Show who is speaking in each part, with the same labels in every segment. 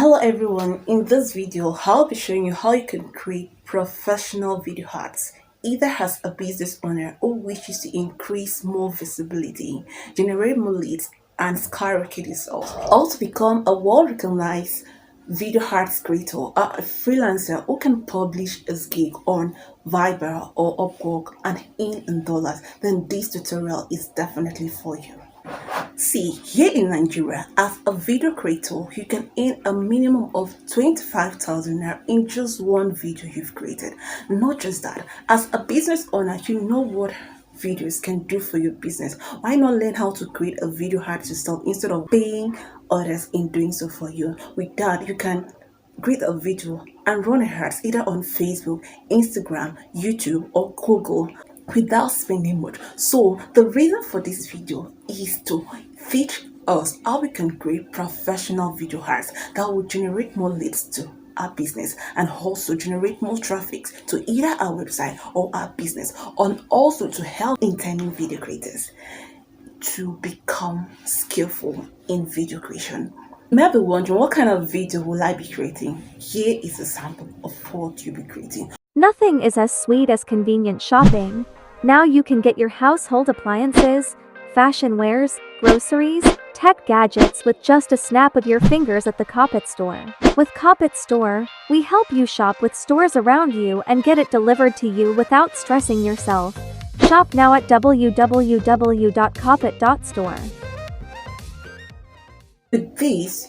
Speaker 1: Hello everyone, in this video I'll be showing you how you can create professional video ads either as a business owner or wishes to increase more visibility, generate more leads and skyrocket yourself. Or to become a world-recognized video ads creator or a freelancer who can publish his gig on Viber or Upwork and earn in dollars, then this tutorial is definitely for you. See, here in Nigeria, as a video creator, you can earn a minimum of 25,000 naira in just one video you've created. Not just that, as a business owner, you know what videos can do for your business. Why not learn how to create a video ad yourself instead of paying others in doing so for you? With that, you can create a video and run ads either on Facebook, Instagram, YouTube, or Google without spending much. So the reason for this video is to teach us how we can create professional video ads that will generate more leads to our business and also generate more traffic to either our website or our business, and also to help intending video creators to become skillful in video creation. You may be wondering, what kind of video will I be creating? Here is a sample of what you'll be creating.
Speaker 2: Nothing is as sweet as convenient shopping. Now you can get your household appliances, fashion wares, groceries, tech gadgets with just a snap of your fingers at the Coppet store. With Coppet Store, we help you shop with stores around you and get it delivered to you without stressing yourself. Shop now at www.coppet.store.
Speaker 1: With this,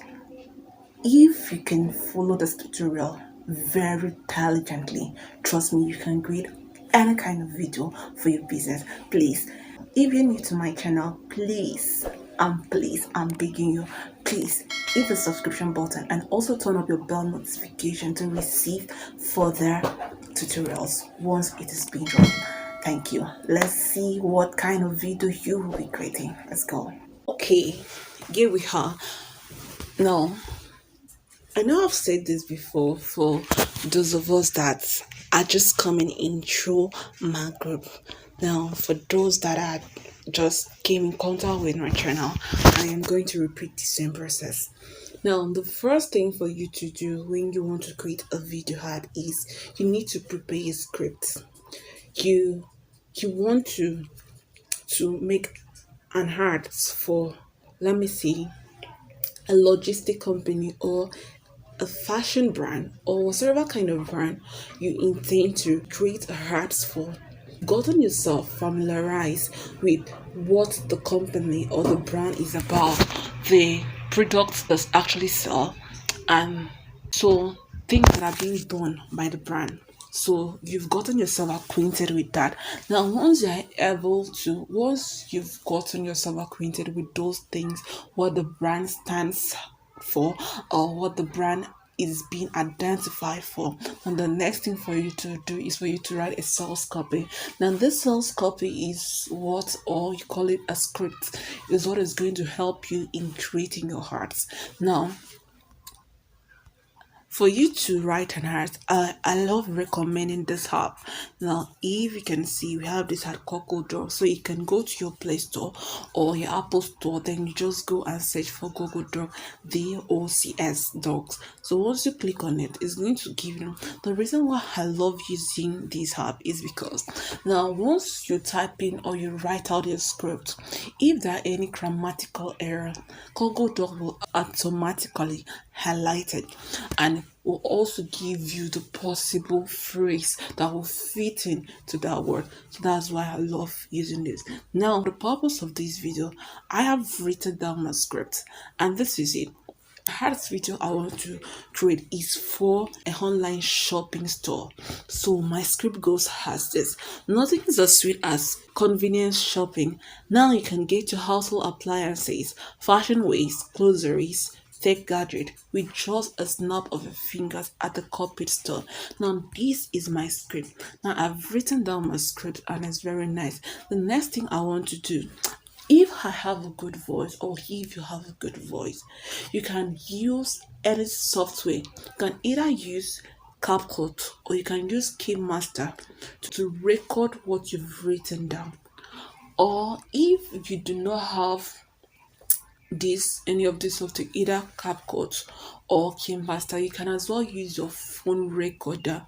Speaker 1: if you can follow this tutorial very diligently, trust me, you can create any kind of video for your business. Please, if you're new to my channel, please, I'm begging you, please hit the subscription button and also turn up your bell notification to receive further tutorials once it is being done. Thank you. Let's see what kind of video you will be creating. Let's go. Okay, here we are. Now, I know I've said this before for those of us that are just coming in through my group. Now, for those that are just came in contact with my channel, I am going to repeat the same process. Now, the first thing for you to do when you want to create a video ad is you need to prepare a script. You want to make an ad for, let me see, a logistic company or a fashion brand or whatever kind of brand you intend to create ads for. Gotten yourself familiarized with what the company or the brand is about, the products that actually sell, and so things that are being done by the brand. So you've gotten yourself acquainted with that. Now, once you've gotten yourself acquainted with those things, what the brand stands for or what the brand is being identified for, and the next thing for you to do is for you to write a sales copy. Now, this sales copy is what, or you call it a script, is what is going to help you in creating your ads. Now, for you to write an art, I love recommending this app. Now, if you can see, we have this app called Google Docs. So you can go to your Play Store or your Apple Store, then you just go and search for Google Docs, DOCS Docs. So once you click on it, it's going to give you. The reason why I love using this app is because now once you type in or you write out your script, if there are any grammatical error, Google Docs will automatically highlight it and will also give you the possible phrase that will fit in to that word. So that's why I love using this. Now, the purpose of this video, I have written down my script and this is it. The first video I want to create is for an online shopping store. So my script goes as this. Nothing is as sweet as convenience shopping. Now you can get your household appliances, fashion waste, groceries, tech gadget with just a snap of your fingers at the corporate store. Now this is my script. Now I've written down my script and it's very nice. The next thing I want to do, if I have a good voice or if you have a good voice, you can use any software. You can either use CapCut or you can use Kinemaster to record what you've written down. Or if you do not have any of this software, either CapCut or Kinemaster, you can as well use your phone recorder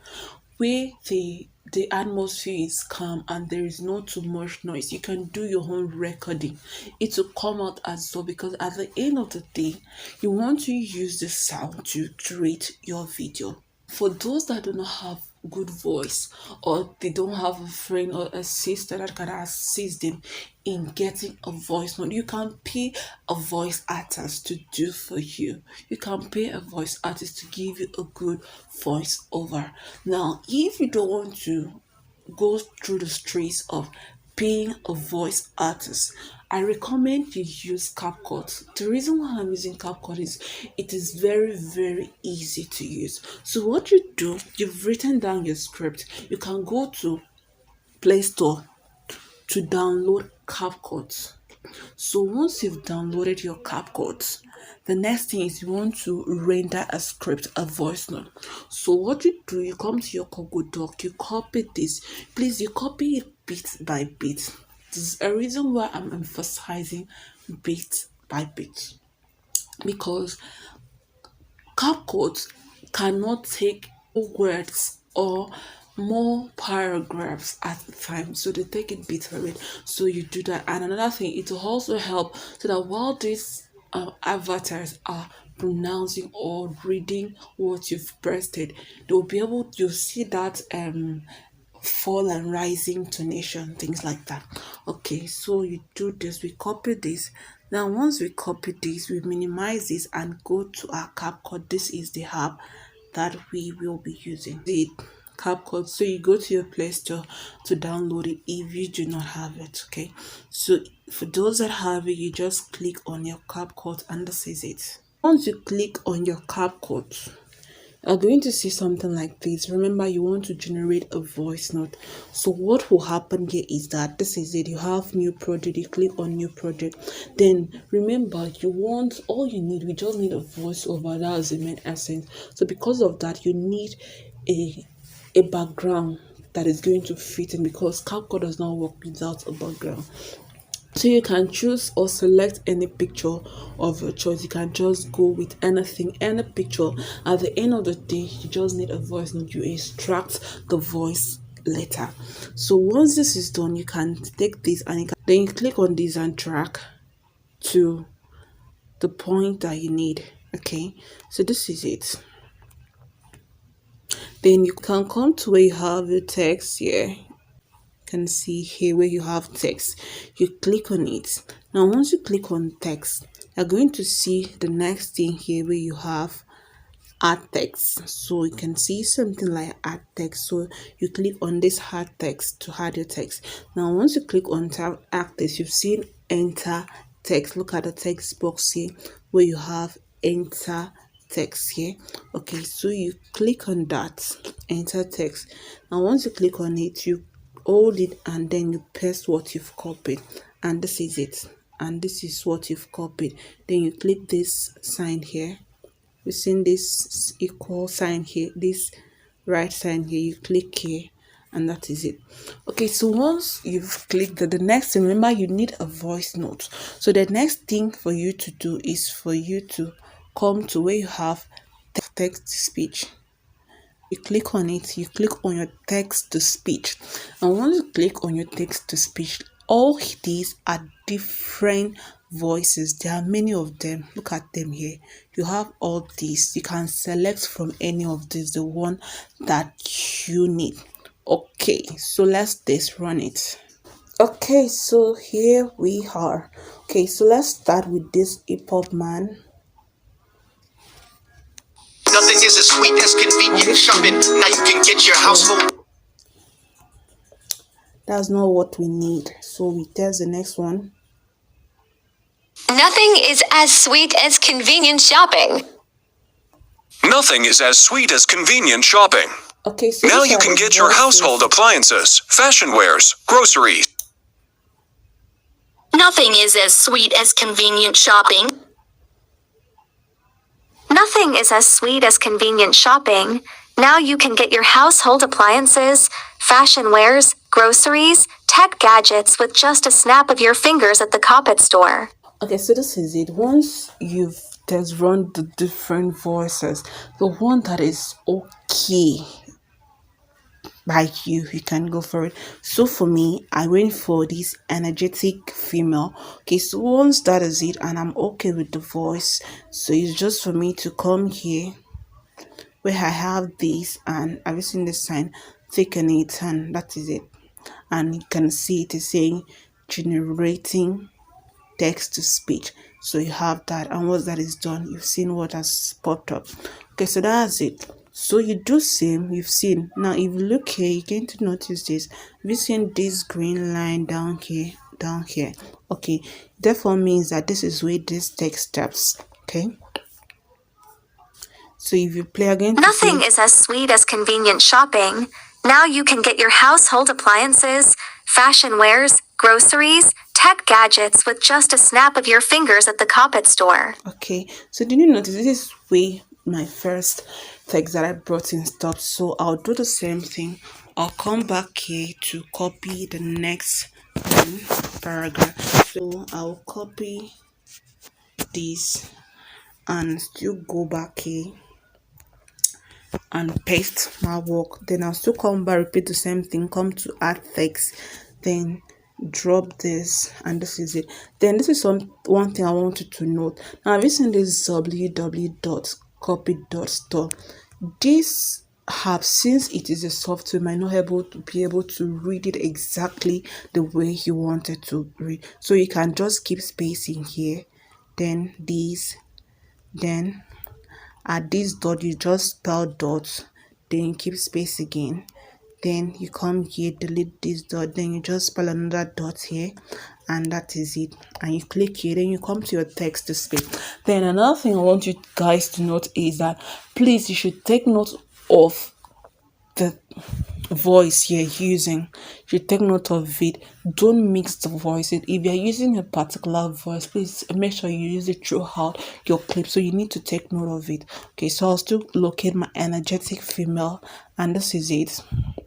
Speaker 1: where the atmosphere is calm and there is not too much noise. You can do your own recording. It will come out as well, because at the end of the day, you want to use the sound to create your video. For those that do not have good voice, or they don't have a friend or a sister that can assist them in getting a voice note, you can pay a voice artist to do for you. You can pay a voice artist to give you a good voice over. Now, if you don't want to go through the stress of paying a voice artist, I recommend you use CapCut. The reason why I'm using CapCut is it is very, very easy to use. So what you do, you've written down your script. You can go to Play Store to download CapCut. So once you've downloaded your CapCut, the next thing is you want to render a script, a voice note. So what you do, you come to your Google Doc, you copy this. Please, you copy it bit by bit. This is a reason why I'm emphasizing bit by bit, because CapCut cannot take words or more paragraphs at a time, so they take it bit for it. So you do that, and another thing, it will also help so that while these avatars are pronouncing or reading what you've pasted, they'll be able to see that fall and rising tonation, things like that. Okay, so you do this, we copy this. Now once we copy this, we minimize this and go to our CapCut. This is the app that we will be using, the CapCut. So you go to your Play Store to download it if you do not have it. Okay, so for those that have it, you just click on your CapCut and this is it. Once you click on your CapCut, are going to see something like this. Remember, you want to generate a voice note. So what will happen here is that this is it. You have new project, you click on new project. Then remember, you want, all you need, we just need a voiceover. That's the main essence. So because of that, you need a background that is going to fit in, because CapCut does not work without a background. So you can choose or select any picture of your choice. You can just go with anything, any picture. At the end of the day, you just need a voice note. You extract the voice later. So once this is done, you can take this and then you click on this and drag to the point that you need. Okay, so this is it. Then you can come to where you have your text here. Can see here where you have text, you click on it. Now once you click on text, you're going to see the next thing here where you have add text. So you can see something like add text, so you click on this add text to add your text. Now once you click on add text, you've seen enter text. Look at the text box here where you have enter text here. Okay, so you click on that, enter text. Now once you click on it, you hold it and then you paste what you've copied, and this is it, and this is what you've copied. Then you click this sign here. We've seen this equal sign here, this right sign here, you click here, and that is it. Okay, so once you've clicked the next thing, remember you need a voice note. So the next thing for you to do is for you to come to where you have text to speech. You click on it, you click on your text to speech, and once you click on your text to speech, all these are different voices. There are many of them. Look at them here. You have all these. You can select from any of these the one that you need. Okay, so let's run it. Okay, so here we are. Okay, so let's start with this hip hop man. Nothing is as sweet as convenient shopping. Now you can get your household. That's not what we need. So we test the next one.
Speaker 3: Nothing is as sweet as convenient shopping. Nothing is as sweet as convenient shopping.
Speaker 1: Okay, so
Speaker 3: now you can get your household appliances, fashion wares, groceries. Nothing is as sweet as convenient shopping.
Speaker 2: Nothing is as sweet as convenient shopping. Now you can get your household appliances, fashion wares, groceries, tech gadgets with just a snap of your fingers at the Coppet store.
Speaker 1: Okay, so this is it. Once you've just run the different voices, the one that is okay by you, you can go for it. So for me, I went for this energetic female. Okay, so once that is it, and I'm okay with the voice, so it's just for me to come here where I have this, and have you seen this sign? Thicken it, and that is it. And you can see it is saying generating text to speech. So you have that, and once that is done, you've seen what has popped up. Okay, so that's it. So you do same, you've seen. Now if you look here, you're going to notice this. Have you seen this green line down here? Down here. Okay, therefore means that this is where this text steps. Okay, so if you play again to
Speaker 2: Nothing
Speaker 1: see.
Speaker 2: is as sweet as convenient shopping. Now you can get your household appliances, fashion wares, groceries, tech gadgets with just a snap of your fingers at the Coppet store.
Speaker 1: Okay, so did you notice this is where my first text that I brought in stopped? So I'll do the same thing. I'll come back here to copy the next paragraph. So I'll copy this and still go back here and paste my work. Then I'll still come back, repeat the same thing, come to add text, then drop this, and this is it. Then this is one thing I wanted to note. Now have you seen this www.copy.store? This app, since it is a software, might not be able to read it exactly the way you wanted to read. So you can just keep spacing here, then this, then at this dot you just spell dot, then you keep space again, then you come here, delete this dot, then you just spell another dot here, and that is it. And you click here, then you come to your text to speak. Then another thing I want you guys to note is that please, you should take note of the voice you're using. You take note of it. Don't mix the voices. If you're using a particular voice, please make sure you use it throughout your clip. So you need to take note of it. Okay, so I'll still locate my energetic female, and this is it.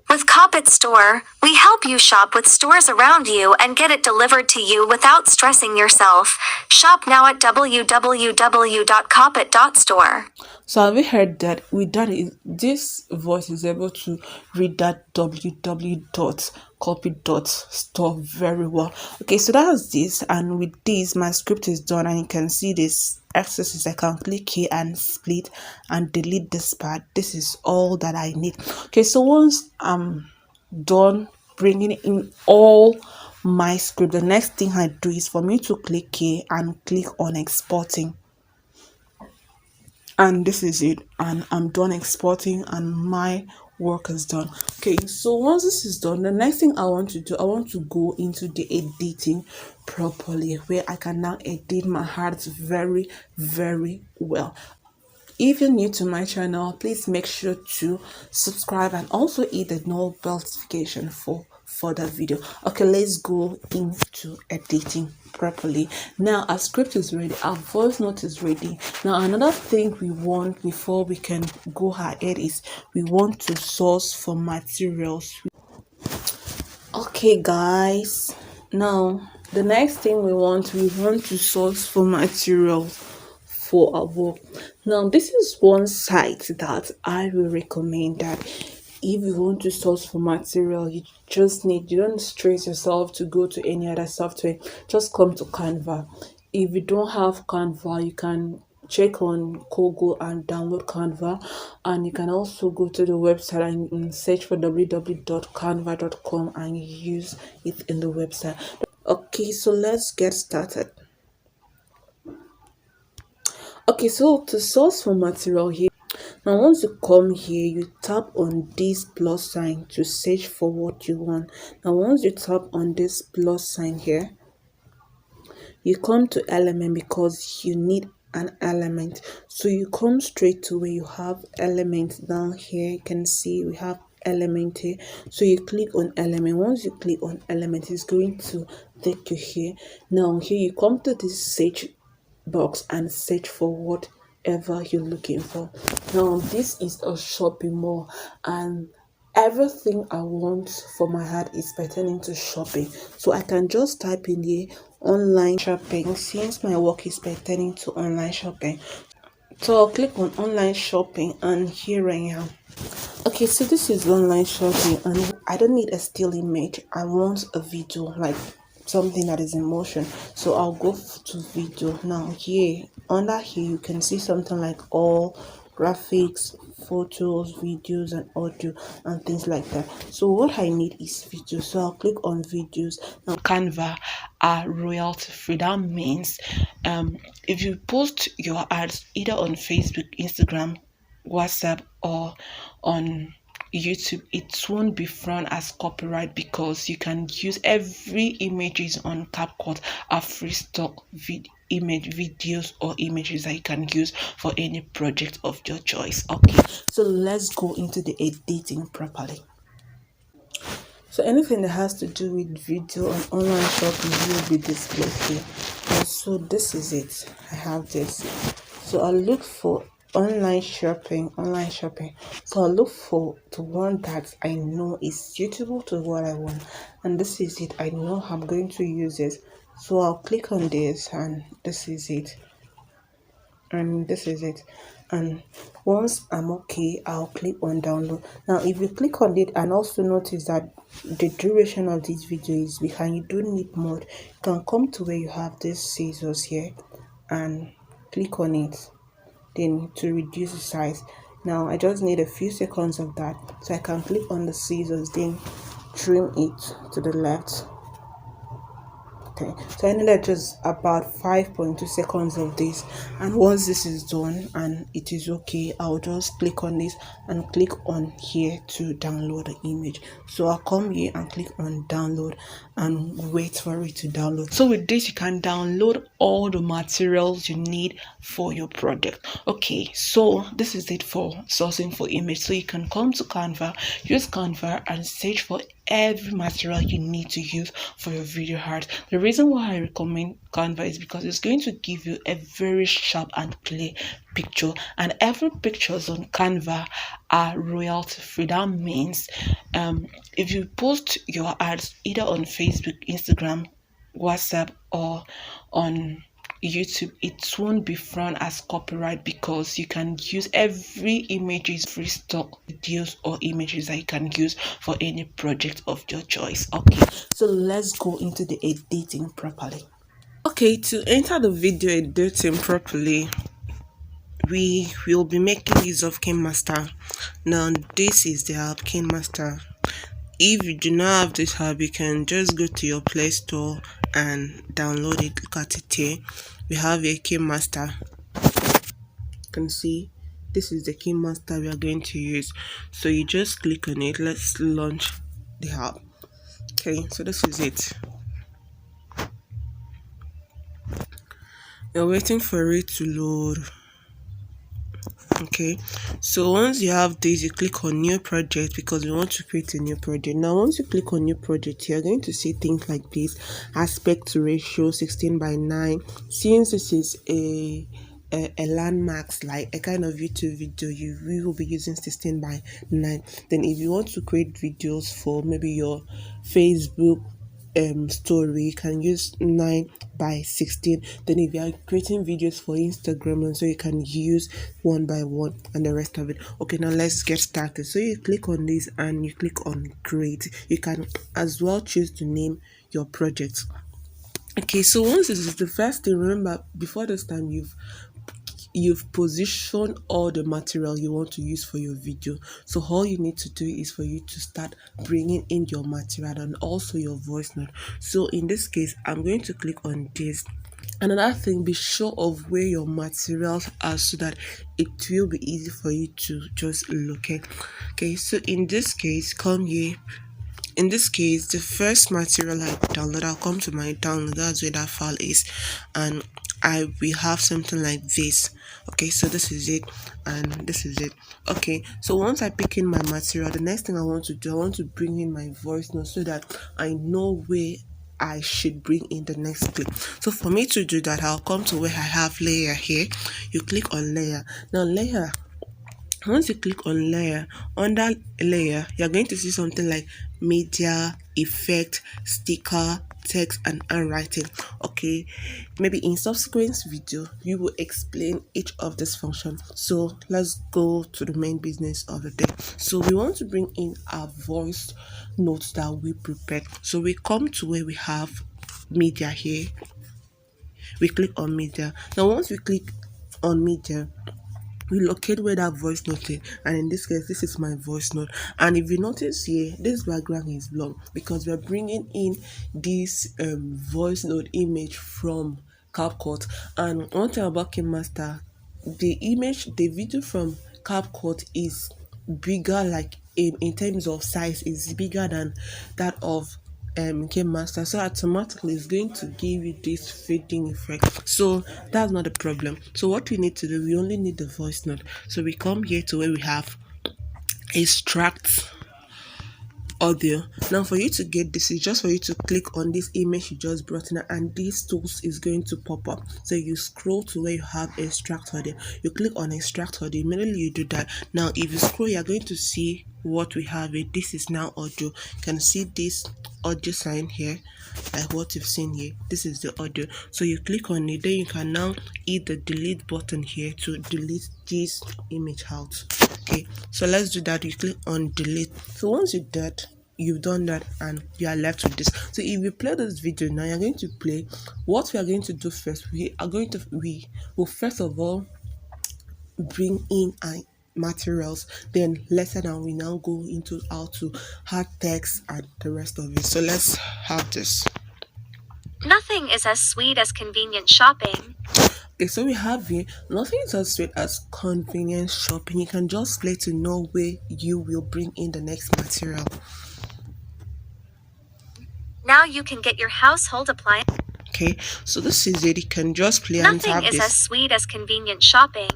Speaker 2: With Coppet Store, we help you shop with stores around you and get it delivered to you without stressing yourself. Shop now at www.coppet.store.
Speaker 1: So have you heard that with that this voice is able to read that www.copy.store very well. Okay, so that's this, and with this my script is done, and you can see this accesses. I can click here and split and delete this part. This is all that I need. Okay, so once I'm done bringing in all my script, the next thing I do is for me to click here and click on exporting, and this is it, and I'm done exporting and my work is done. Okay, so once this is done, the next thing I want to do, I want to go into the editing properly, where I can now edit my art very well. If you're new to my channel, please make sure to subscribe and also hit the bell notification for further video. Okay, let's go into editing properly. Now our script is ready, our voice note is ready. Now another thing we want before we can go ahead is we want to source for materials. Okay guys, now the next thing we want to source for materials for our work. Now this is one site that I will recommend, that if you want to source for material, you don't stress yourself to go to any other software. Just come to Canva. If you don't have Canva, you can check on Google and download Canva, and you can also go to the website and search for www.canva.com and use it in the website. Okay, so let's get started. Okay, so to source for material here, now once you come here, you tap on this plus sign to search for what you want. Now once you tap on this plus sign here, you come to element because you need an element. So you come straight to where you have element down here. You can see we have element here, so you click on element. Once you click on element, it's going to take you here. Now here you come to this search box and search for whatever you're looking for. Now this is a shopping mall, and everything I want for my heart is pertaining to shopping. So I can just type in here online shopping since my work is pertaining to online shopping. So I'll click on online shopping and here I am. Okay, so this is online shopping and I don't need a still image. I want a video, like something that is in motion. So I'll go to video. Now here, under here you can see something like all graphics, photos, videos and audio and things like that. So what I need is video. So I'll click on videos. Now Canva are royalty free. That means if you post your ads either on Facebook, Instagram, WhatsApp or on YouTube, it won't be frowned as copyright because you can use every images on CapCut are free stock image videos or images that you can use for any project of your choice. Okay, so let's go into the editing properly. So anything that has to do with video and online shopping will be displayed here. And so this is it. I have this. So I'll look for online shopping. So I'll look for the one that I know is suitable to what I want. And this is it. I know I'm going to use it. So I'll click on this and this is it, and this is it. And once I'm okay, I'll click on download. Now if you click on it and also notice that the duration of this video is behind, you don't need more, you can come to where you have this scissors here and click on it, then to reduce the size. Now I just need a few seconds of that, so I can click on the scissors, then trim it to the left. Okay, so I needed just about 5.2 seconds of this, and once this is done and it is okay, I'll just click on this and click on here to download the image. So I'll come here and click on download and wait for it to download. So with this you can download all the materials you need for your project. Okay, so this is it for sourcing for image. So you can come to Canva, use Canva and search for every material you need to use for your video art. The reason why I recommend Canva is because it's going to give you a very sharp and clear picture, and every pictures on Canva are royalty free. That means if you post your ads either on Facebook, Instagram, WhatsApp or on YouTube, it won't be frowned as copyright because you can use every images free stock videos or images that you can use for any project of your choice. Okay, so let's go into the editing properly. Okay, to enter the video editing properly, we will be making use of Kinemaster. Now this is the app Kinemaster. If you do not have this app, you can just go to your Play Store and download it. Look at it here. We have a Kinemaster. You can see this is the Kinemaster we are going to use. So you just click on it. Let's launch the app. Okay, so this is it. You're waiting for it to load. Okay, so once you have this, you click on new project because we want to create a new project. Now once you click on new project, you're going to see things like this: aspect ratio 16:9. Since this is a landmarks, like a kind of YouTube video, we will be using 16:9. Then if you want to create videos for maybe your Facebook story, you can use 9:16. Then if you are creating videos for Instagram, and so you can use 1:1 and the rest of it. Okay, now let's get started. So you click on this and you click on create. You can as well choose to name your project. Okay, so once this is the first thing, remember before this time you've positioned all the material you want to use for your video. So all you need to do is for you to start bringing in your material and also your voice note. So in this case, I'm going to click on this. Another thing, be sure of where your materials are so that it will be easy for you to just locate. Okay, so in this case, come here. In this case, the first material I download, I'll come to my download. That's where that file is, and I will have something like this. Okay, so this is it and this is it. Okay, so once I pick in my material, the next thing I want to do, I want to bring in my voice note so that I know where I should bring in the next clip. So for me to do that, I'll come to where I have layer here. You click on layer. Now layer Once you click on layer, under layer, you're going to see something like media, effect, sticker, text, and handwriting. Okay, maybe in subsequent video, we will explain each of this function. So let's go to the main business of the day. So we want to bring in our voice notes that we prepared. So we come to where we have media here. We click on media. Now once we click on media, we locate where that voice note is, and in this case this is my voice note. And if you notice here, this background is blurred because we're bringing in this voice note image from CapCut. And one thing about Kinemaster, the video from CapCut is bigger, like in terms of size is bigger than that of Game Master, so automatically it's going to give you this fading effect. So that's not a problem. So what we need to do, we only need the voice note. So we come here to where we have extract audio. Now for you to get this, is just for you to click on this image you just brought in, and this tools is going to pop up. So you scroll to where you have extract audio, you click on extract audio. Immediately you do that, now if you scroll, you're going to see what we have it. This is now audio. You can see this audio sign here, like what you've seen here. This is the audio. So you click on it, then you can now hit the delete button here to delete this image out. Okay, so let's do that. You click on delete. So once you do that, you've done that and you are left with this. So if you play this video now, you're going to play. What we are going to do first, we will first of all bring in our materials, then lesson, and we now go into how to add text and the rest of it. So let's have this.
Speaker 2: Nothing is as sweet as convenient shopping.
Speaker 1: Okay, so we have here, nothing is as sweet as convenience shopping. You can just play to know where you will bring in the next material.
Speaker 2: Now you can get your household appliance.
Speaker 1: Okay, so this is it. You can just play and
Speaker 2: Nothing
Speaker 1: have
Speaker 2: is
Speaker 1: this.
Speaker 2: as sweet as convenient shopping.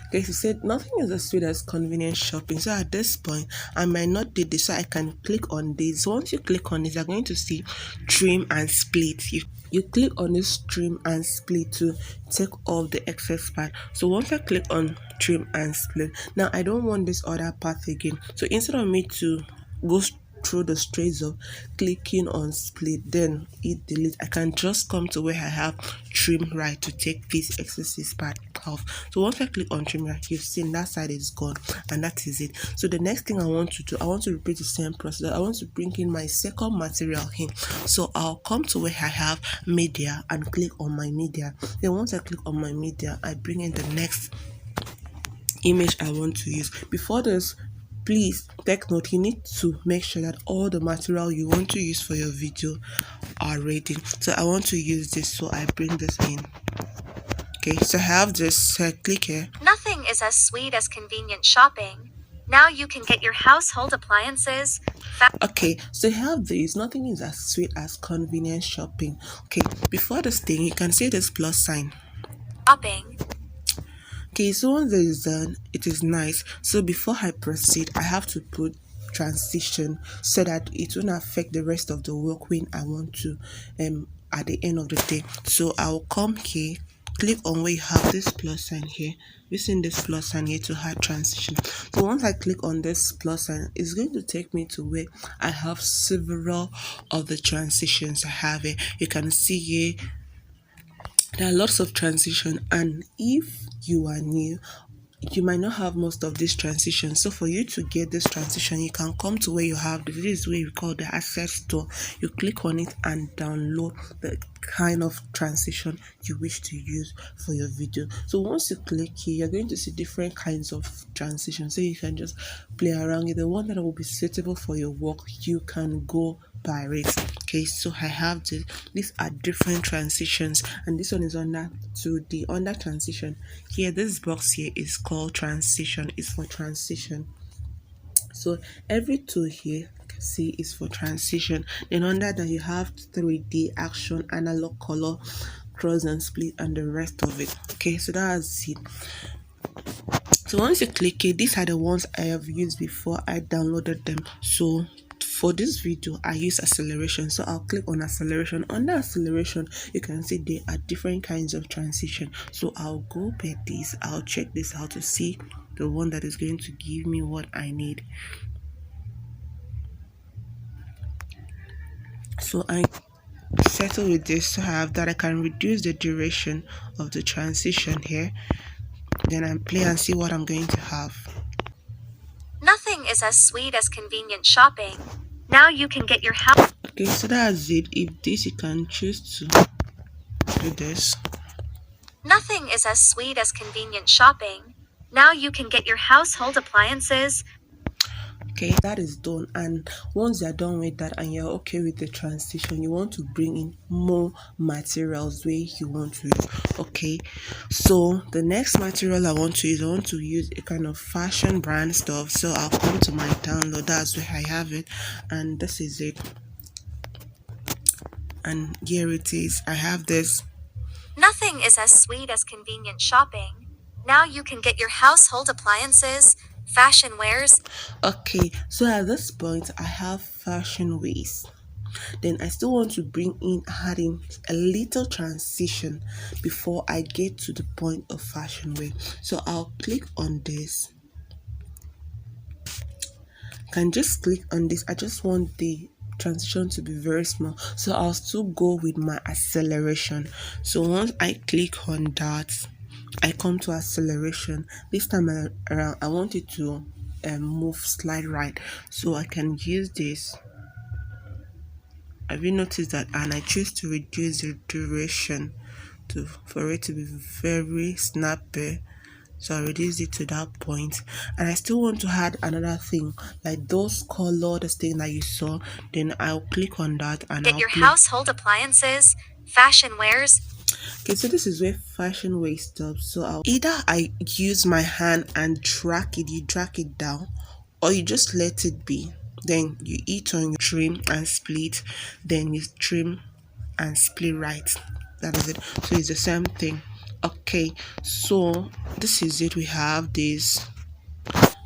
Speaker 1: Okay, he said nothing is as sweet as convenient shopping. So at this point, I might not do this, so I can click on this. So once you click on this, you're going to see trim and split. You click on this trim and split to take off the excess part. So once I click on trim and split, now I don't want this other part again. So instead of me to go through the straight of clicking on split, then hit delete, I can just come to where I have trim right to take this excessive part off. So once I click on trim right, you've seen that side is gone, and that is it. So the next thing I want to do, I want to repeat the same process. I want to bring in my second material here. So I'll come to where I have media and click on my media. Then once I click on my media, I bring in the next image I want to use. Before this, please take note, you need to make sure that all the material you want to use for your video are ready. So I want to use this, so I bring this in. Okay, so I have this, so I click here.
Speaker 2: Nothing is as sweet as convenient shopping. Now you can get your household appliances.
Speaker 1: Okay, so you have this. Nothing is as sweet as convenience shopping. Okay, before this thing, you can see this plus sign.
Speaker 2: Shopping.
Speaker 1: Okay, so once this is done, it is nice. So before I proceed, I have to put transition so that it won't affect the rest of the work when I want to at the end of the day. So I'll come here, click on where you have this plus sign here, using this plus sign here to add transition. So once I click on this plus sign, it's going to take me to where I have several of the transitions I have here. You can see here there are lots of transition, and if you are new, you might not have most of this transition. So for you to get this transition, you can come to where you have this is where we call the asset store. You click on it and download the kind of transition you wish to use for your video. So once you click here, you're going to see different kinds of transition, so you can just play around with the one that will be suitable for your work. You can go by it. Okay, so I have this. These are different transitions, and this one is under under transition. Here, this box here is called transition. It's for transition. So every tool here, you can see, is for transition. Then under that you have 3D action, analog, color, cross and split, and the rest of it. Okay, so that's it. So once you click it, these are the ones I have used before I downloaded them. So for this video, I use acceleration. So I'll click on acceleration. Under acceleration, you can see there are different kinds of transition. So I'll go by this. I'll check this out to see the one that is going to give me what I need. So I settle with this to have that I can reduce the duration of the transition here. Then I play and see what I'm going to have.
Speaker 2: Nothing is as sweet as convenient shopping. Now you can get your house.
Speaker 1: Okay, so that's it. If this, you can choose to do this.
Speaker 2: Nothing is as sweet as convenient shopping. Now you can get your household appliances.
Speaker 1: Okay, that is done, and once you're done with that and you're okay with the transition, you want to bring in more materials where you want to use. Okay, so the next material I want to use a kind of fashion brand stuff. So I'll come to my download, that's where I have it, and this is it. And here it is. I have this.
Speaker 2: Nothing is as sweet as convenient shopping. Now you can get your household appliances, fashion wares.
Speaker 1: Okay, so at this point I have fashion ways. Then I still want to bring in adding a little transition before I get to the point of fashion way. So I'll click on this. Can just click on this. I just want the transition to be very small, so I'll still go with my acceleration. So once I click on that, I come to acceleration. This time around I want it to move slide right, so I can use this. Have you noticed that? And I choose to reduce the duration for it to be very snappy. So I reduce it to that point, and I still want to add another thing like those colored thing that you saw. Then I'll click on that and
Speaker 2: Get
Speaker 1: I'll
Speaker 2: your
Speaker 1: play.
Speaker 2: household appliances, fashion wares.
Speaker 1: Okay, so this is where fashion way stops. So I use my hand and drag it. You drag it down, or you just let it be. Then you hit on your trim and split. Then you trim and split right. That is it. So it's the same thing. Okay, so this is it. We have this.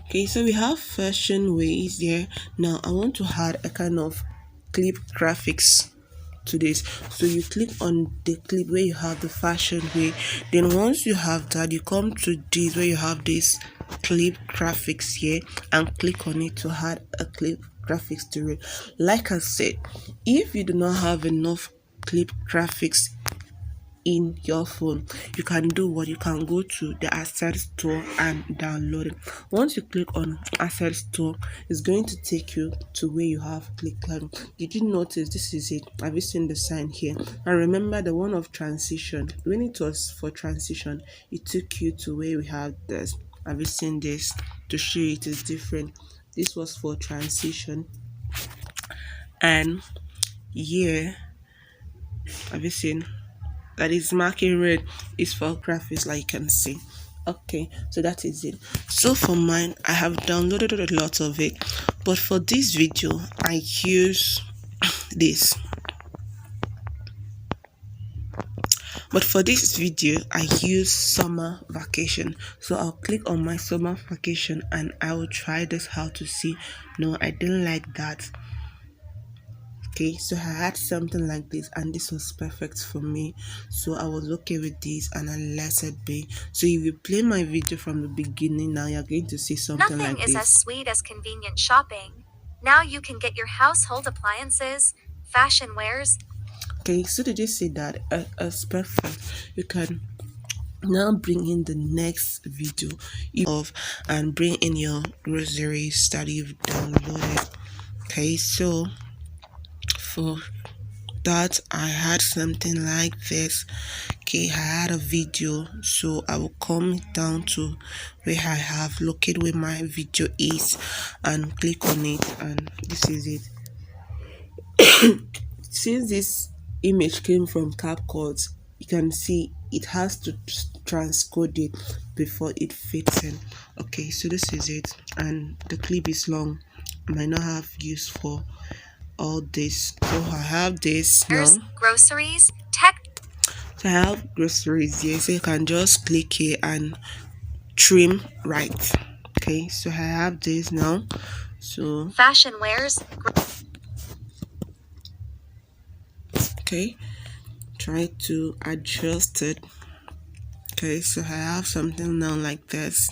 Speaker 1: Okay, so we have fashion ways here. Now I want to add a kind of clip graphics to this. So you click on the clip where you have the fashion way. Then once you have that, you come to this where you have this clip graphics here and click on it to add a clip graphics to it. Like I said, if you do not have enough clip graphics in your phone, you can do what you can go to the asset store and download it. Once you click on asset store, it's going to take you to where you have click level. Did you notice this is it? Have you seen the sign here? And remember the one of transition, when it was for transition, it took you to where we have this. Have you seen this? To show it is different. This was for transition, and here, have you seen that is marking red is for graphics, like you can see. Okay, so that is it. So for mine, I have downloaded a lot of it, but for this video I use this. But for this video I use summer vacation. So I'll click on my summer vacation and I will try this out to see. No, I didn't like that. Okay, so I had something like this and this was perfect for me, so I was okay with this and I let it be. So if you play my video from the beginning, now you're going to see something
Speaker 2: Nothing
Speaker 1: like
Speaker 2: is as
Speaker 1: this.
Speaker 2: sweet as convenient shopping. Now you can get your household appliances, fashion wares.
Speaker 1: Okay, so did you see that? It's perfect. You can now bring in the next video of and bring in your groceries that you've downloaded. Okay, so for that I had something like this. Okay, I had a video, so I will come down to where I have located where my video is and click on it, and this is it. Since this image came from CapCut, you can see it has to transcode it before it fits in. Okay, so this is it, and the clip is long. I might not have use for all this, so I have this now.
Speaker 2: Groceries, tech.
Speaker 1: So I have groceries here, so you can just click here and trim right. Okay, so I have this now. So
Speaker 2: Fashion wares.
Speaker 1: okay, try to adjust it. Okay, so I have something now like this.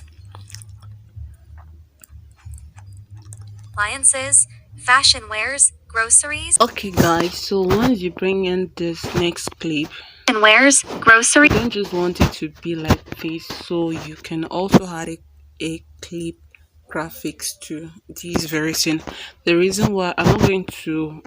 Speaker 2: appliances, fashion wares, groceries.
Speaker 1: Okay, guys, so once you bring in this next clip,
Speaker 2: And wares,
Speaker 1: you
Speaker 2: groceries.
Speaker 1: don't just want it to be like this, so you can also add a clip graphics to these very soon. The reason why I'm not going to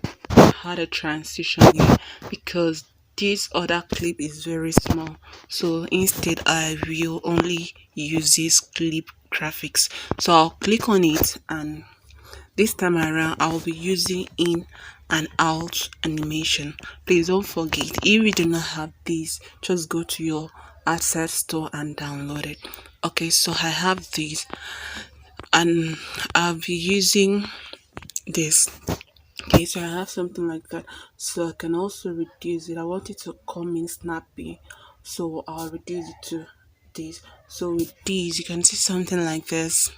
Speaker 1: add a transition here because this other clip is very small, so instead I will only use this clip graphics. So I'll click on it, and this time around I'll be using in and out animation. Please don't forget, if you do not have this, just go to your asset store and download it. Okay, so I have this, and I'll be using this. Okay, so I have something like that, so I can also reduce it. I want it to come in snappy, so I'll reduce it to this. So with these you can see something like this.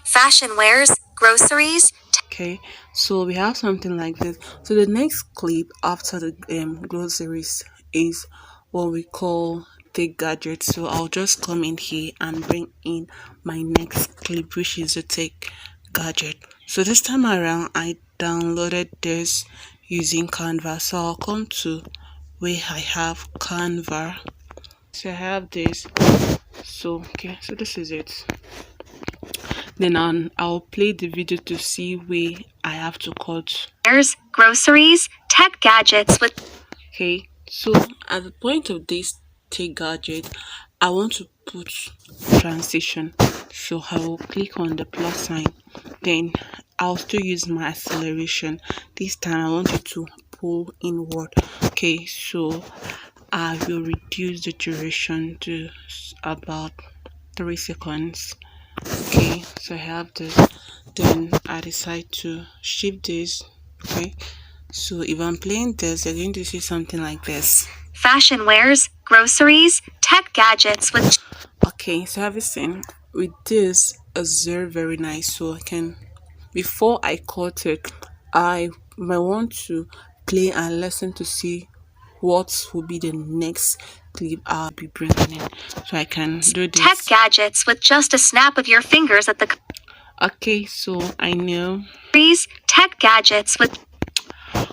Speaker 2: Fashion wares, groceries.
Speaker 1: Okay, so we have something like this. So the next clip after the groceries is what we call take gadgets. So I'll just come in here and bring in my next clip, which is a take gadget. So this time around I downloaded this using Canva. So I'll come to where I have Canva. So I have this. So okay, so this is it. Then I'll play the video to see where I have to cut.
Speaker 2: Wares, groceries, tech gadgets with.
Speaker 1: Okay, so at the point of this take gadget, I want to put transition. So I will click on the plus sign. Then I'll still use my acceleration. This time I want it to pull inward. Okay, so I will reduce the duration to about 3 seconds. Okay, so I have this. Then I decide to shift this. Okay, so if I'm playing this, you're going to see something like this.
Speaker 2: Fashion wares, groceries, tech gadgets with.
Speaker 1: Okay, so have you seen with this is very nice. So I can, before I cut it, I might want to play and listen to see what will be the next clip I'll be bringing in. So I can do
Speaker 2: Tech
Speaker 1: this.
Speaker 2: gadgets with just a snap of your fingers at the.
Speaker 1: Okay, so I know.
Speaker 2: Tech gadgets with.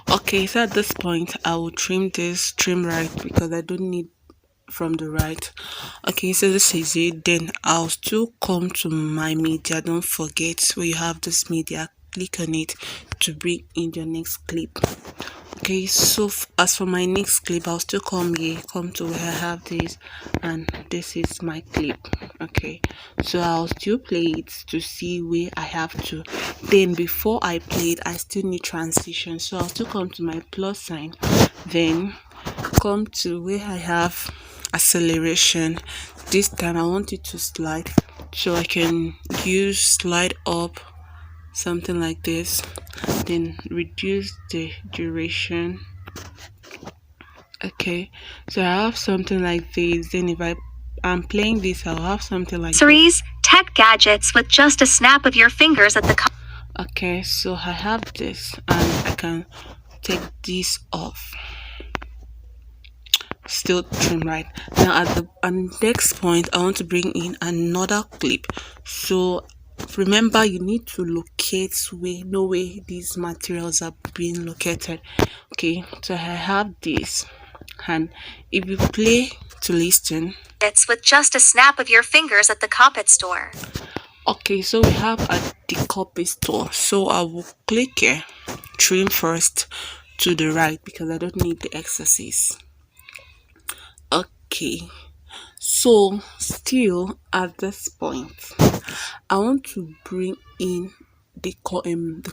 Speaker 1: Okay, so at this point I will trim this trim right because I don't need from the right. Okay, so this is it. Then I'll still come to my media. Don't forget where you have this media, click on it to bring in your next clip. Okay, so as for my next clip, I'll still come here, come to where I have this, and this is my clip. Okay, so I'll still play it to see where I have to. Then before I play it, I still need transition, so I'll still come to my plus sign, then come to where I have acceleration. This time I want it to slide, so I can use slide up, something like this, then reduce the duration. Okay, so I have something like this. Then if I'm playing this, I'll have something like this.
Speaker 2: Tech gadgets with just a snap of your fingers at the.
Speaker 1: Okay, so I have this, and I can take this off, still trim right. Now at the next point I want to bring in another clip. So remember, you need to locate where, know where these materials are being located. Okay, so I have this, and if you play to listen,
Speaker 2: It's with just a snap of your fingers at the carpet store.
Speaker 1: okay, so we have at the copy store. So I will click here, trim first to the right because I don't need the excesses. Okay, so still at this point I want to bring in the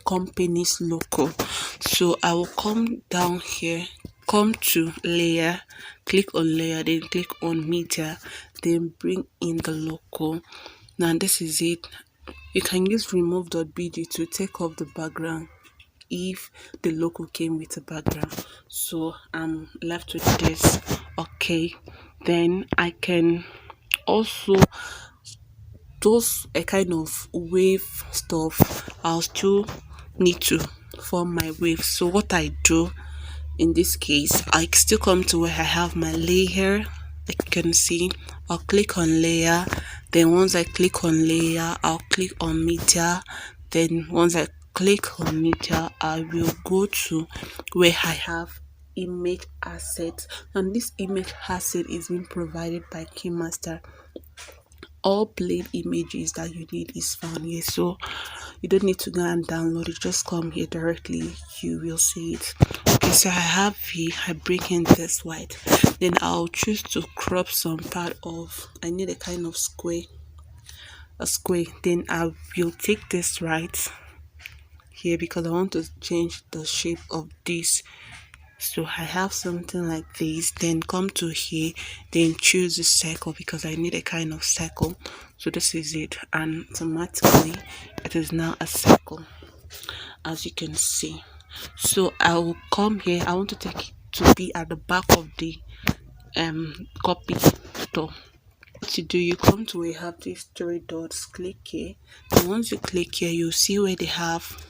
Speaker 1: company's logo. So I will come down here, come to layer, click on layer, then click on media, then bring in the logo. Now this is it. You can use remove.bg to take off the background if the logo came with a background. So I'm left with this. Okay, then I can also, those a kind of wave stuff, I'll still need to form my wave. So what I do in this case, I still come to where I have my layer. Like you can see, I'll click on layer. Then once I click on layer, I'll click on media, Then once I click on media, I will go to where I have image assets, and this image asset is being provided by Kinemaster. All plain images that you need is found here, so you don't need to go and download it, just come here directly, you will see it. Okay, so I have here, I bring in this white, then I'll choose to crop some part of, I need a kind of square, then I will take this right here because I want to change the shape of this. So I have something like this, then come to here, then choose the circle because I need a kind of circle. So this is it, and automatically it is now a circle, as you can see. So I will come here, I want to take it to be at the back of the copy store. What to do, you come to where you have these three dots, click here, and once you click here, you'll see where they have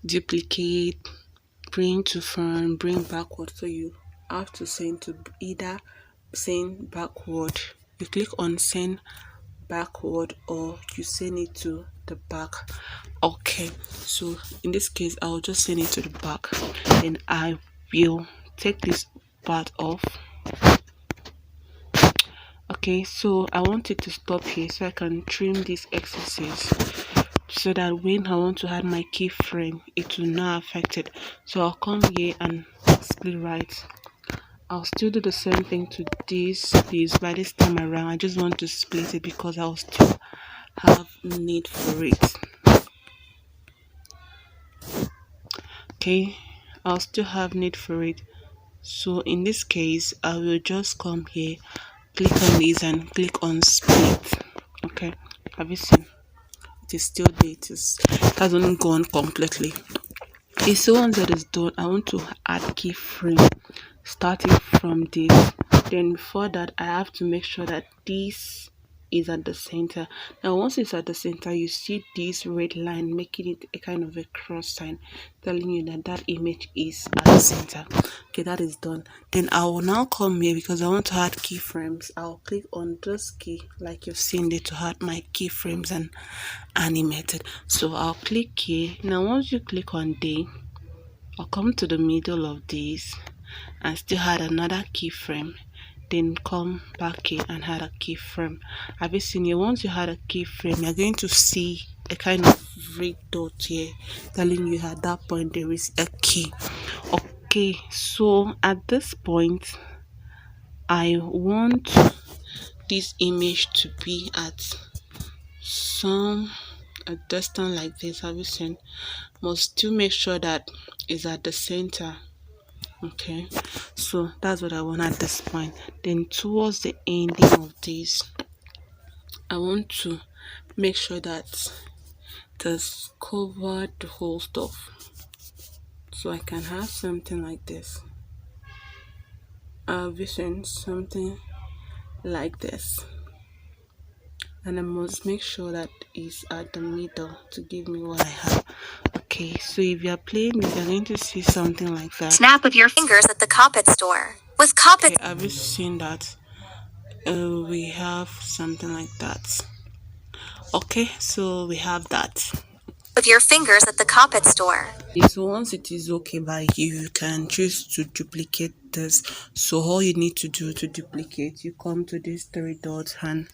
Speaker 1: duplicate, bring to front, bring backward. So you have to send to either send backward, you click on send backward, or you send it to the back. Okay, so in this case I'll just send it to the back, and I will take this part off. Okay, so I want it to stop here so I can trim these excesses, so that when I want to add my keyframe, it will not affect it. So I'll come here and split right. I'll still do the same thing to this piece. By this time around, I just want to split it because I'll still have need for it. Okay, I'll still have need for it. So in this case, I will just come here, click on this and click on split. Okay, have you seen? It is still there. It hasn't gone completely. Okay, so once that is done, I want to add keyframe starting from this. Then before that, I have to make sure that this is at the center. Now once it's at the center, you see this red line making it a kind of a cross sign, telling you that that image is at the center. Okay, that is done. Then I will now come here because I want to add keyframes. I'll click on this key like you've seen there to add my keyframes and animated. So I'll click here. Now once you click on day, I'll come to the middle of this and still add another keyframe, then come back here and add a keyframe. Have you seen here? Once you add a keyframe, you're going to see a kind of red dot here telling you at that point there is a key. Okay, so at this point I want this image to be at a distance like this. Have you seen? Must still make sure that it's at the center. Okay, so that's what I want at this point. Then towards the ending of this, I want to make sure that it has covered the whole stuff, so I can have something like this, a vision, something like this, and I must make sure that it's at the middle to give me what I have. Okay, so if you're playing this, you're going to see something like that.
Speaker 2: Snap with your fingers at the carpet store. With carpet.
Speaker 1: Okay, have you seen that? We have something like that. Okay, so we have that.
Speaker 2: With your fingers at the carpet store.
Speaker 1: So once it is okay by you, you can choose to duplicate this. So all you need to do to duplicate, you come to these three dots and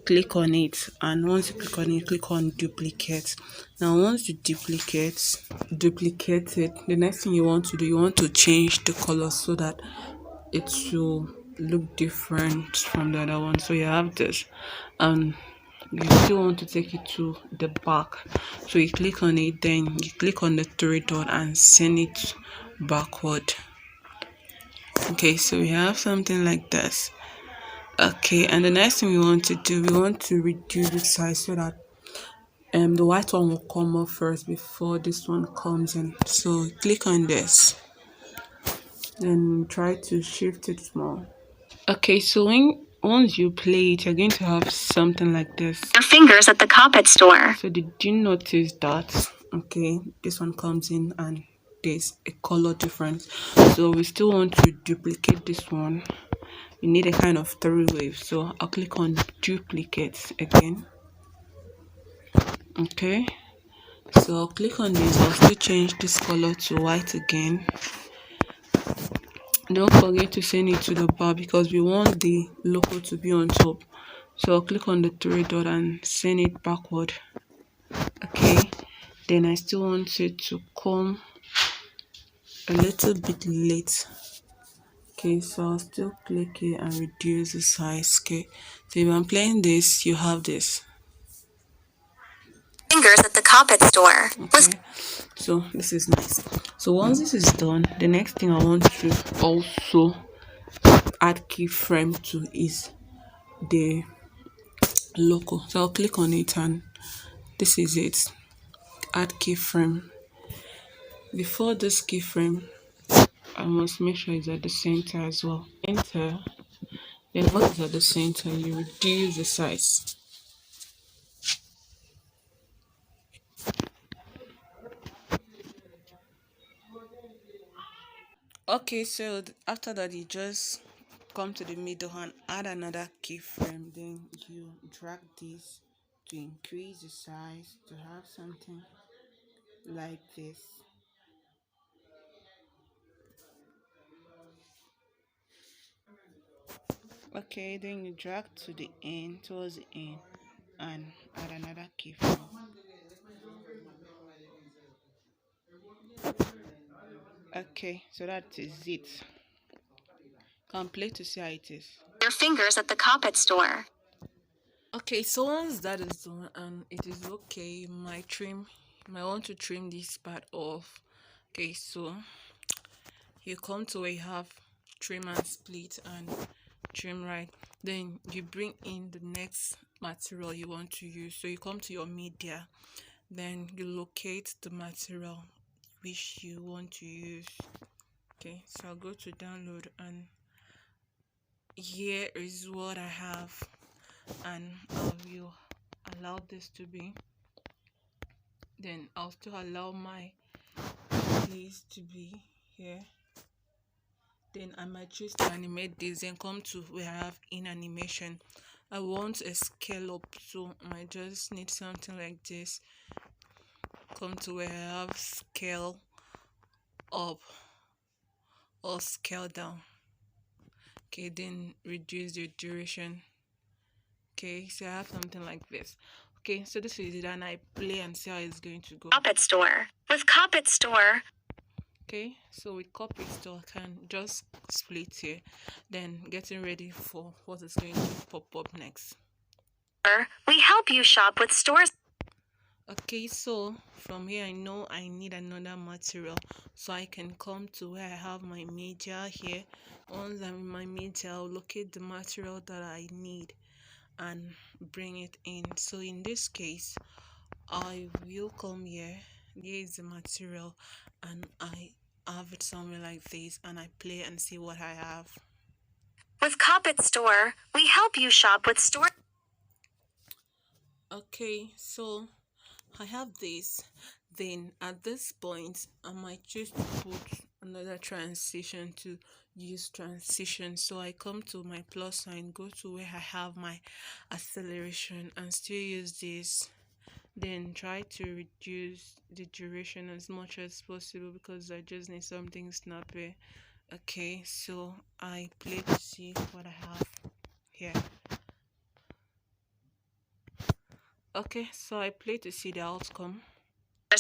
Speaker 1: click on it, and once you click on it, click on duplicate. Now once you duplicate it, the next thing you want to do, you want to change the color so that it will look different from the other one. So you have this, and you still want to take it to the back, so you click on it, then you click on the three dot and send it backward. Okay, so we have something like this. Okay, and the next thing we want to do, we want to reduce the size so that the white one will come up first before this one comes in. So click on this, then try to shift it small. Okay, so once you play it, you're going to have something like this.
Speaker 2: Your fingers at the carpet store.
Speaker 1: So did you notice that? Okay, this one comes in and there's a color difference. So we still want to duplicate this one. We need a kind of three wave. So I'll click on duplicate again. Okay, So I'll click on this. I'll still change this color to white again. Don't forget to send it to the bar because we want the logo to be on top. So I'll click on the three dot and send it backward. Okay, then I still want it to come a little bit late. Okay, so I'll still click it and reduce the size. Okay, so if I'm playing this, you have this.
Speaker 3: Fingers at the carpet store.
Speaker 1: Okay, so this is nice. So once this is done, the next thing I want to also add keyframe to is the logo. So I'll click on it and this is it. Add keyframe. Before this keyframe, I must make sure it's at the center as well. Enter. Then once it's at the center, you reduce the size. Okay, so after that, you just come to the middle and add another keyframe. Then you drag this to increase the size to have something like this. Okay, then you drag to the end, towards the end, and add another keyframe. Okay, so that is it. Complete to see how it is.
Speaker 3: Your fingers at the carpet store.
Speaker 1: Okay, so once that is done and it is okay, you might want to trim this part off. Okay, so you come to where you have trim and split and trim right. Then you bring in the next material you want to use. So you come to your media, then you locate the material which you want to use. Okay, so I'll go to download and here is what I have, and I will allow this to be. Then I'll still allow my keys to be here. Then I might choose to animate this, then come to where I have in animation. I want a scale up, so I might just need something like this. Come to where I have scale up or scale down. Okay, then reduce the duration. Okay, so I have something like this. Okay, so this is it, and I play and see how it's going to go.
Speaker 3: Carpet store. With carpet store.
Speaker 1: Okay, so with copy store I can just split here, then getting ready for what is going to pop up next.
Speaker 3: We help you shop with stores.
Speaker 1: Okay, so from here I know I need another material, so I can come to where I have my media here. Once I'm in my media, I'll locate the material that I need and bring it in. So in this case, I will come here. Here is the material, and I have it somewhere like this, and I play and see what I have.
Speaker 3: With carpet store, we help you shop with store.
Speaker 1: Okay, so I have this. Then at this point, I might choose to put another transition to use transition. So I come to my plus sign, go to where I have my acceleration, and still use this. Then try to reduce the duration as much as possible because I just need something snappy. Okay, so I play to see what I have here. Okay, so I play to see the outcome.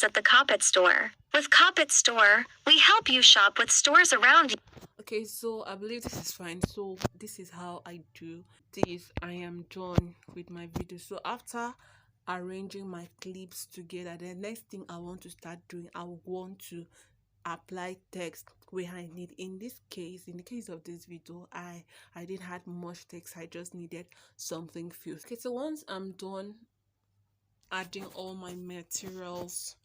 Speaker 3: At the carpet store. With carpet store, we help you shop with stores around you.
Speaker 1: Okay, so I believe this is fine. So this is how I do this. I am done with my video. So after arranging my clips together, the next thing I want to start doing, I want to apply text where I need. In this case, in the case of this video, I didn't have much text. I just needed something few. Okay, so once I'm done adding all my materials,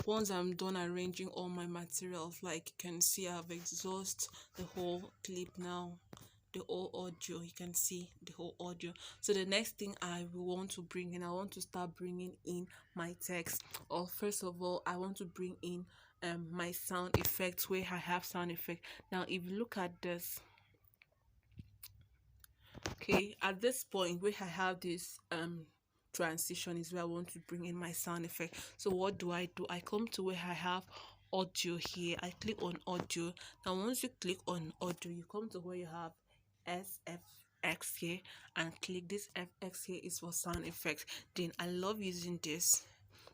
Speaker 1: once I'm done arranging all my materials, like you can see I've exhausted the whole clip now, the whole audio, you can see the whole audio. So the next thing I will want to bring in, I want to start bringing in my text. Or first of all, I want to bring in my sound effects where I have sound effect. Now if you look at this, okay, at this point where I have this transition is where I want to bring in my sound effect. So what do? I come to where I have audio here. I click on audio. Now once you click on audio, you come to where you have SFX here and click this FX here is for sound effects. Then I love using this.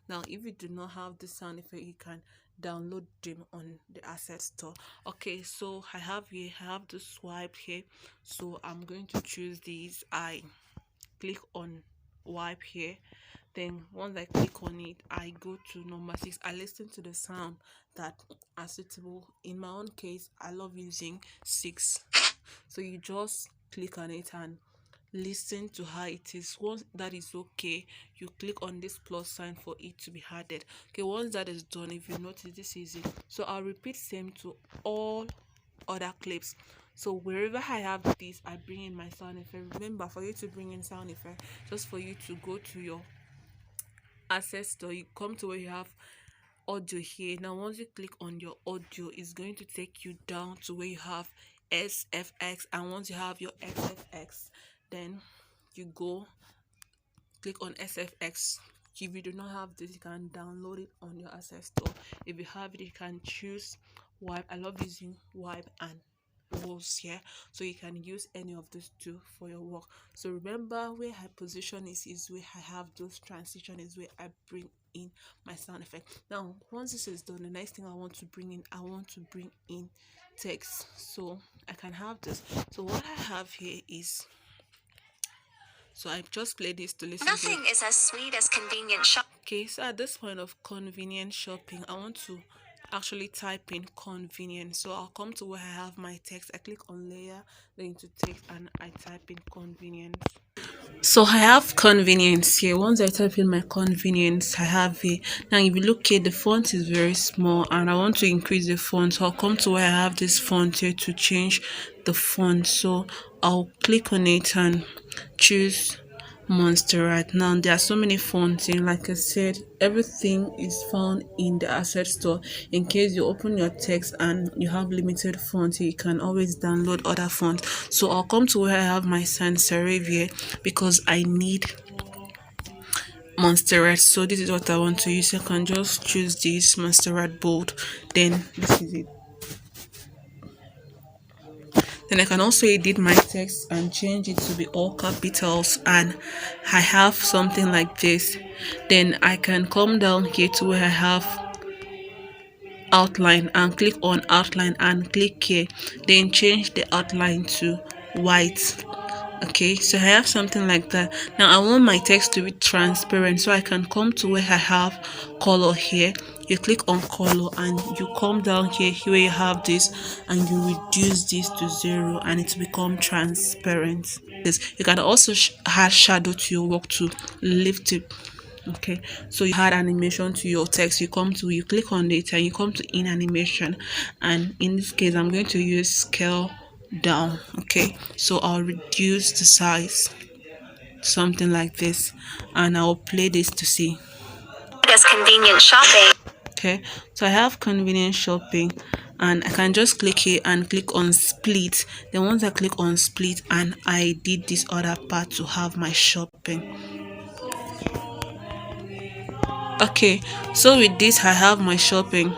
Speaker 1: Now if you do not have the sound effect, you can download them on the asset store. Okay, so I have the swipe here, so I'm going to choose these. I click on wipe here, then once I click on it, I go to number 6. I listen to the sound that are suitable. In my own case, I love using 6, so you just click on it and listen to how it is. Once that is okay, you click on this plus sign for it to be added. Okay, once that is done, if you notice, this is it. So I'll repeat same to all other clips. So wherever I have this, I bring in my sound effect. Remember, for you to bring in sound effect, just for you to go to your access store, you come to where you have audio here. Now once you click on your audio, it's going to take you down to where you have SFX, and once you have your SFX, then you go click on SFX. If you do not have this, you can download it on your access store. If you have it, you can choose wipe. I love using wipe and walls here, so you can use any of those two for your work. So remember, where I position is where I have those transition, is where I bring in my sound effect. Now once this is done, the next thing I want to bring in text, so I can have this. So what I have here is, so I just play this to listen to it.
Speaker 2: Nothing is as sweet as convenient shopping.
Speaker 1: Okay, so at this point of convenient shopping, I want to actually type in convenience. So I'll come to where I have my text. I click on layer, then to text, and I type in convenience. So I have convenience here. Once I type in my convenience, I have it. Now if you look here, the font is very small and I want to increase the font. So I'll come to where I have this font here to change the font. So I'll click on it and choose Monster. Right now there are so many fonts in, like I said, everything is found in the asset store. In case you open your text and you have limited fonts, you can always download other fonts. So I'll come to where I have my sans serif here because I need Monsterette. So this is what I want to use. I can just choose this Monsterette bold, then this is it. Then I can also edit my text and change it to be all capitals, and I have something like this. Then I can come down here to where I have outline and click on outline and click here, then change the outline to white. Okay, so I have something like that. Now I want my text to be transparent, so I can come to where I have color here. You click on color and you come down here where you have this, and you reduce this to 0 and it become transparent. This, you can also add shadow to your work to lift it. Okay, so you add animation to your text. You click on it and you come to in animation, and in this case I'm going to use scale down. Okay, so I'll reduce the size, something like this, and I'll play this to see.
Speaker 2: As convenient shopping.
Speaker 1: Okay, so I have convenient shopping and I can just click here and click on split. Then once I click on split, and I did this other part to have my shopping. Okay, so with this I have my shopping,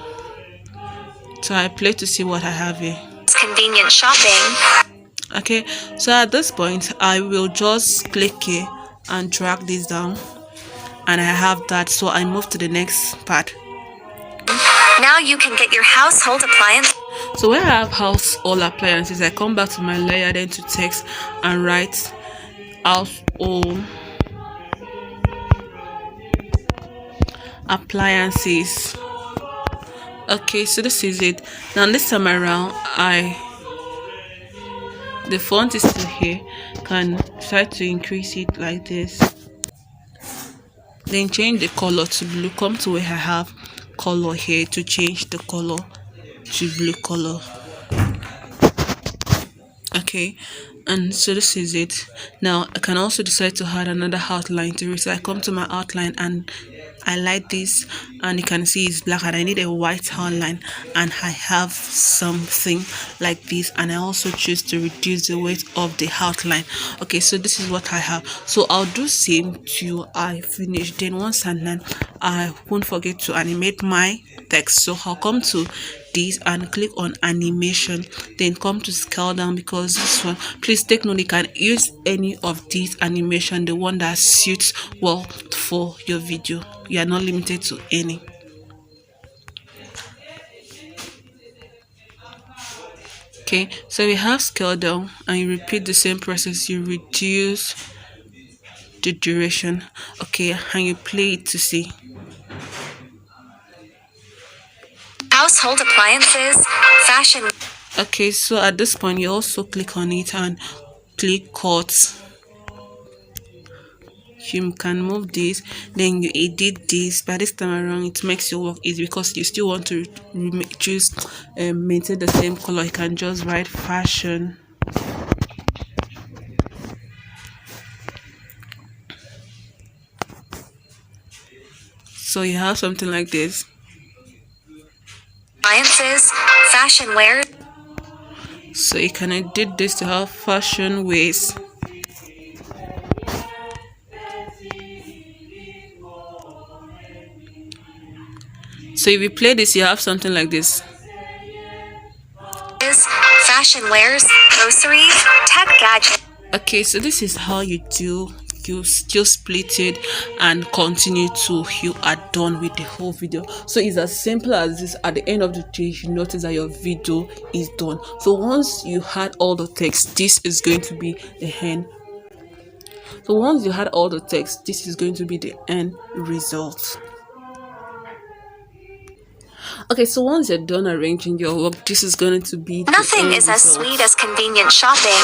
Speaker 1: so I play to see what I have here.
Speaker 2: Convenient shopping.
Speaker 1: Okay, so at this point I will just click here and drag this down, and I have that. So I move to the next part.
Speaker 2: Now you can get your household appliance.
Speaker 1: So where I have household appliances, I come back to my layer, then to text and write household appliances. Okay, so this is it. Now this time around, the font is still here. Can try to increase it like this, then change the color to blue. Come to where I have color here to change the color to blue color. Okay, and so this is it. Now I can also decide to add another outline to it. So I come to my outline and highlight this, and you can see it's black and I need a white outline, and I have something like this, and I also choose to reduce the weight of the outline. Okay, so this is what I have. So I'll do same till I finish. Then once I'm done, I won't forget to animate my text. So I'll come to this and click on animation, then come to scale down, because this one, please take note, you can use any of these animation, the one that suits well for your video. You are not limited to any. Okay, so we have scale down, and you repeat the same process. You reduce the duration, okay, and you play it to see.
Speaker 2: Household appliances, fashion.
Speaker 1: Okay, so at this point you also click on it and click cut. You can move this, then you edit this. By this time around, it makes your work easy, because you still want to choose maintain the same color. You can just write fashion. So you have something like this.
Speaker 2: Appliances, fashion wear.
Speaker 1: So you can edit this to have fashion ways. So if you play this, you have something like this.
Speaker 2: Fashion wares, groceries, tech gadgets.
Speaker 1: Okay, so this is how you do. You still split it and continue to you are done with the whole video. So it's as simple as this. At the end of the day, you notice that your video is done. So once you had all the text, this is going to be the end. So once you had all the text, this is going to be the end result. Okay, so once you're done arranging your work, this is going to be the
Speaker 2: Nothing
Speaker 1: end
Speaker 2: is as
Speaker 1: result.
Speaker 2: sweet as convenient shopping.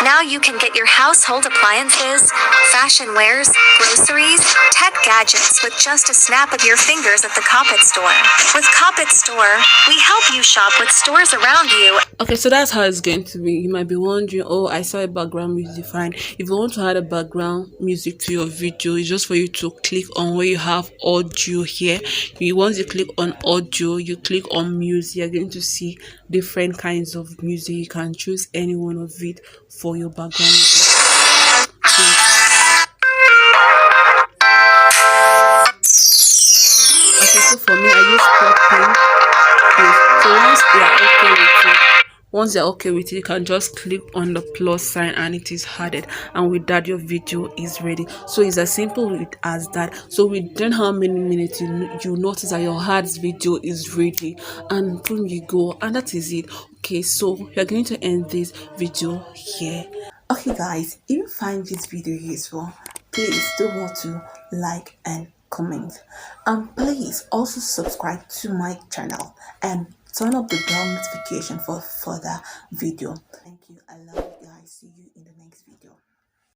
Speaker 2: Now you can get your household appliances, fashion wares, groceries, tech gadgets with just a snap of your fingers at the Coppet store. With Coppet store, we help you shop with stores around you.
Speaker 1: Okay, so that's how it's going to be. You might be wondering, oh, I saw a background music. Fine. If you want to add a background music to your video, it's just for you to click on where you have audio here. Once you click on audio, you click on music. You're going to see different kinds of music. You can choose any one of it for your background music. Okay, so for me, I use popping. So once you're okay with it, you can just click on the plus sign and it is added, and with that your video is ready. So it's as simple as that. So within how many minutes you notice that your ads video is ready, and boom, you go, and that is it. Okay, so you're going to end this video here. Okay guys, if you find this video useful, please don't want to like and comment, and please also subscribe to my channel and turn up the bell notification for further video. Thank you. I love you.